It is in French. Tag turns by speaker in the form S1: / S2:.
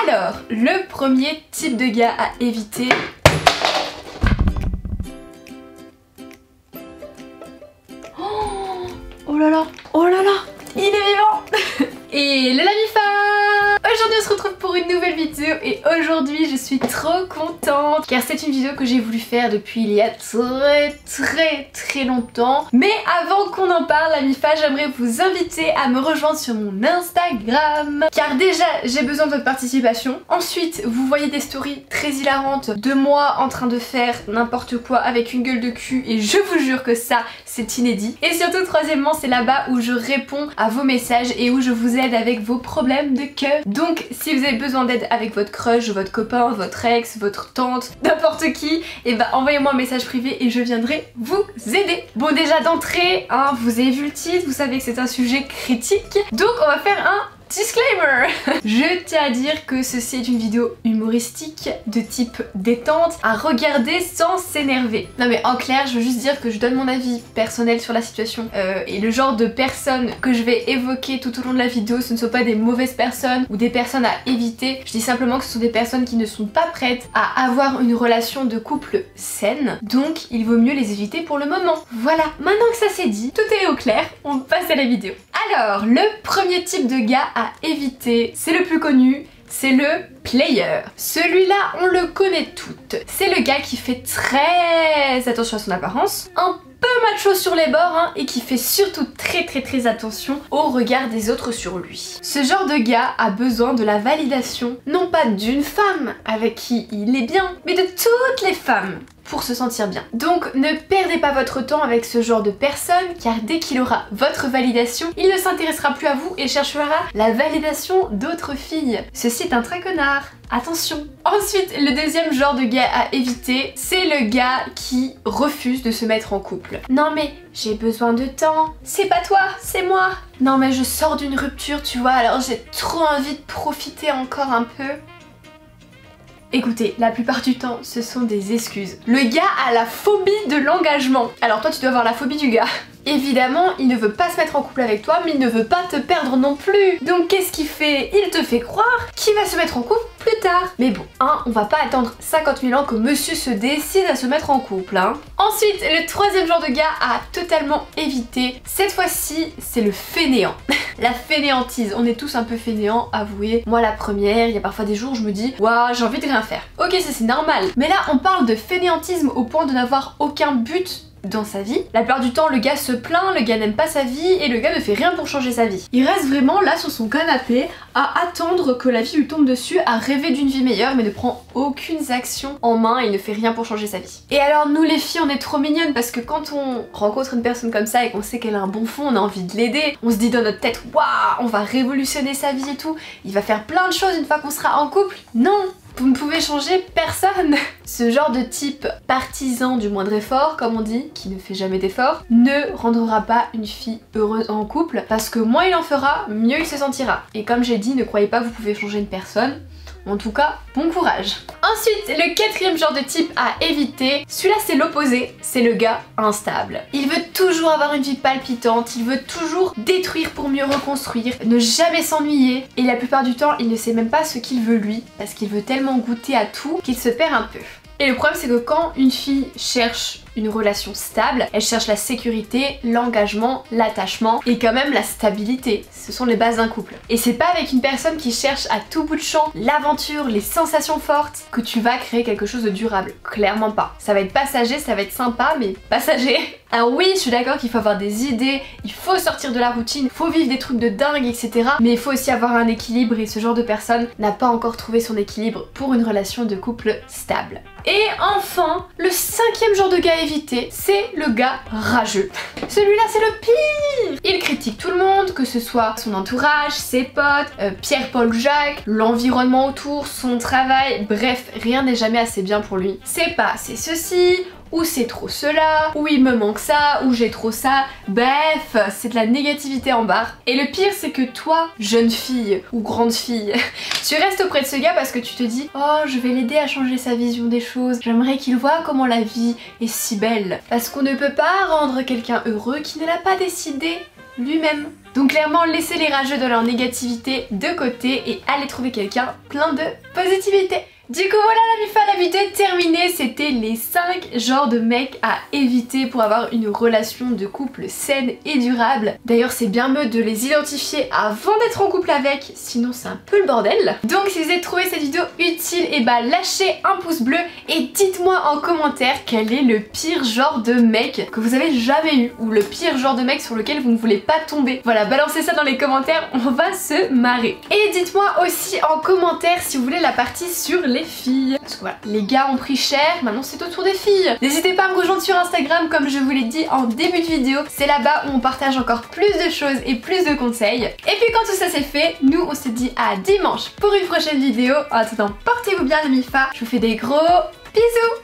S1: Alors, le premier type de gars à éviter... Oh là là, oh là là, il est vivant. Et le Lamifa! Aujourd'hui on se retrouve pour une nouvelle vidéo et aujourd'hui je suis trop contente car c'est une vidéo que j'ai voulu faire depuis il y a très longtemps. Mais avant qu'on en parle Lamifa, j'aimerais vous inviter à me rejoindre sur mon Instagram car déjà j'ai besoin de votre participation. Ensuite vous voyez des stories très hilarantes de moi en train de faire n'importe quoi avec une gueule de cul et je vous jure que ça c'est inédit. Et surtout troisièmement c'est là-bas où je réponds à vos messages et où je vous aide avec vos problèmes de cœur. Donc si vous avez besoin d'aide avec votre crush, votre copain, votre ex, votre tante, n'importe qui, et bah envoyez-moi un message privé et je viendrai vous aider. Bon déjà d'entrée, hein, vous avez vu le titre, vous savez que c'est un sujet critique, donc on va faire un disclaimer. Je tiens à dire que ceci est une vidéo humoristique de type détente à regarder sans s'énerver. Non mais en clair je veux juste dire que je donne mon avis personnel sur la situation et le genre de personnes que je vais évoquer tout au long de la vidéo ce ne sont pas des mauvaises personnes ou des personnes à éviter. Je dis simplement que ce sont des personnes qui ne sont pas prêtes à avoir une relation de couple saine, donc il vaut mieux les éviter pour le moment. Voilà, maintenant que ça c'est dit, tout est au clair, on passe à la vidéo. Alors, le premier type de gars à éviter, c'est le plus connu, c'est le player. Celui-là, on le connaît toutes. C'est le gars qui fait très attention à son apparence, un peu macho sur les bords hein, et qui fait surtout très attention au regard des autres sur lui. Ce genre de gars a besoin de la validation, non pas d'une femme avec qui il est bien, mais de toutes les femmes pour se sentir bien. Donc ne perdez pas votre temps avec ce genre de personne car dès qu'il aura votre validation, il ne s'intéressera plus à vous et cherchera la validation d'autres filles. Ceci est un traquenard. Attention. Ensuite, le deuxième genre de gars à éviter, c'est le gars qui refuse de se mettre en couple. Non mais j'ai besoin de temps. C'est pas toi, c'est moi. Non mais je sors d'une rupture, tu vois, alors j'ai trop envie de profiter encore un peu. Écoutez, la plupart du temps, ce sont des excuses. Le gars a la phobie de l'engagement. Alors toi, tu dois avoir la phobie du gars. Évidemment, il ne veut pas se mettre en couple avec toi, mais il ne veut pas te perdre non plus. Donc qu'est-ce qu'il fait? Il te fait croire qu'il va se mettre en couple plus tard. Mais bon, hein, on va pas attendre 50 000 ans que monsieur se décide à se mettre en couple, hein. Ensuite, le troisième genre de gars à totalement éviter, cette fois-ci, c'est le fainéant. La fainéantise, on est tous un peu fainéants, avouez. Moi la première, il y a parfois des jours où je me dis waouh, j'ai envie de rien faire. Ok, ça c'est normal. Mais là, on parle de fainéantisme au point de n'avoir aucun but dans sa vie. La plupart du temps le gars se plaint, le gars n'aime pas sa vie et le gars ne fait rien pour changer sa vie. Il reste vraiment là sur son canapé à attendre que la vie lui tombe dessus, à rêver d'une vie meilleure mais ne prend aucune action en main et ne fait rien pour changer sa vie. Et alors nous les filles on est trop mignonnes parce que quand on rencontre une personne comme ça et qu'on sait qu'elle a un bon fond, on a envie de l'aider, on se dit dans notre tête waouh, on va révolutionner sa vie et tout, il va faire plein de choses une fois qu'on sera en couple. Non! Vous ne pouvez changer personne. Ce genre de type partisan du moindre effort, comme on dit, qui ne fait jamais d'effort, ne rendra pas une fille heureuse en couple parce que moins il en fera, mieux il se sentira. Et comme j'ai dit, ne croyez pas que vous pouvez changer une personne. En tout cas, bon courage. Ensuite, le quatrième genre de type à éviter, celui-là c'est l'opposé, c'est le gars instable. Il veut toujours avoir une vie palpitante, il veut toujours détruire pour mieux reconstruire, ne jamais s'ennuyer et la plupart du temps il ne sait même pas ce qu'il veut lui parce qu'il veut tellement goûter à tout qu'il se perd un peu. Et le problème c'est que quand une fille cherche une relation stable, elle cherche la sécurité, l'engagement, l'attachement et quand même la stabilité. Ce sont les bases d'un couple. Et c'est pas avec une personne qui cherche à tout bout de champ l'aventure, les sensations fortes que tu vas créer quelque chose de durable. Clairement pas. Ça va être passager, ça va être sympa mais passager. Alors oui, je suis d'accord qu'il faut avoir des idées, il faut sortir de la routine, il faut vivre des trucs de dingue, etc. Mais il faut aussi avoir un équilibre et ce genre de personne n'a pas encore trouvé son équilibre pour une relation de couple stable. Et enfin, le cinquième genre de gars à éviter, c'est le gars rageux. Celui-là c'est le pire. Il critique tout le monde, que ce soit son entourage, ses potes, Pierre, Paul, Jacques, l'environnement autour, son travail, bref, rien n'est jamais assez bien pour lui. C'est pas assez ceci, ou c'est trop cela, ou il me manque ça, ou j'ai trop ça, bref, c'est de la négativité en barre. Et le pire c'est que toi, jeune fille ou grande fille, tu restes auprès de ce gars parce que tu te dis oh je vais l'aider à changer sa vision des choses, j'aimerais qu'il voit comment la vie est si belle. Parce qu'on ne peut pas rendre quelqu'un heureux qui ne l'a pas décidé lui-même. Donc clairement, laissez les rageux dans leur négativité de côté et allez trouver quelqu'un plein de positivité. Du coup voilà la MIFA, la vidéo est terminée, c'était les 5 genres de mecs à éviter pour avoir une relation de couple saine et durable. D'ailleurs c'est bien mieux de les identifier avant d'être en couple avec, sinon c'est un peu le bordel. Donc si vous avez trouvé cette vidéo utile, et bah lâchez un pouce bleu et dites-moi en commentaire quel est le pire genre de mec que vous avez jamais eu, ou le pire genre de mec sur lequel vous ne voulez pas tomber. Voilà, balancez ça dans les commentaires, on va se marrer. Et dites-moi aussi en commentaire si vous voulez la partie sur les filles. Parce que voilà, les gars ont pris cher, maintenant c'est au tour des filles. N'hésitez pas à me rejoindre sur Instagram comme je vous l'ai dit en début de vidéo. C'est là-bas où on partage encore plus de choses et plus de conseils. Et puis quand tout ça c'est fait, nous on se dit à dimanche pour une prochaine vidéo. En attendant, portez-vous bien les MIFA. Je vous fais des gros bisous.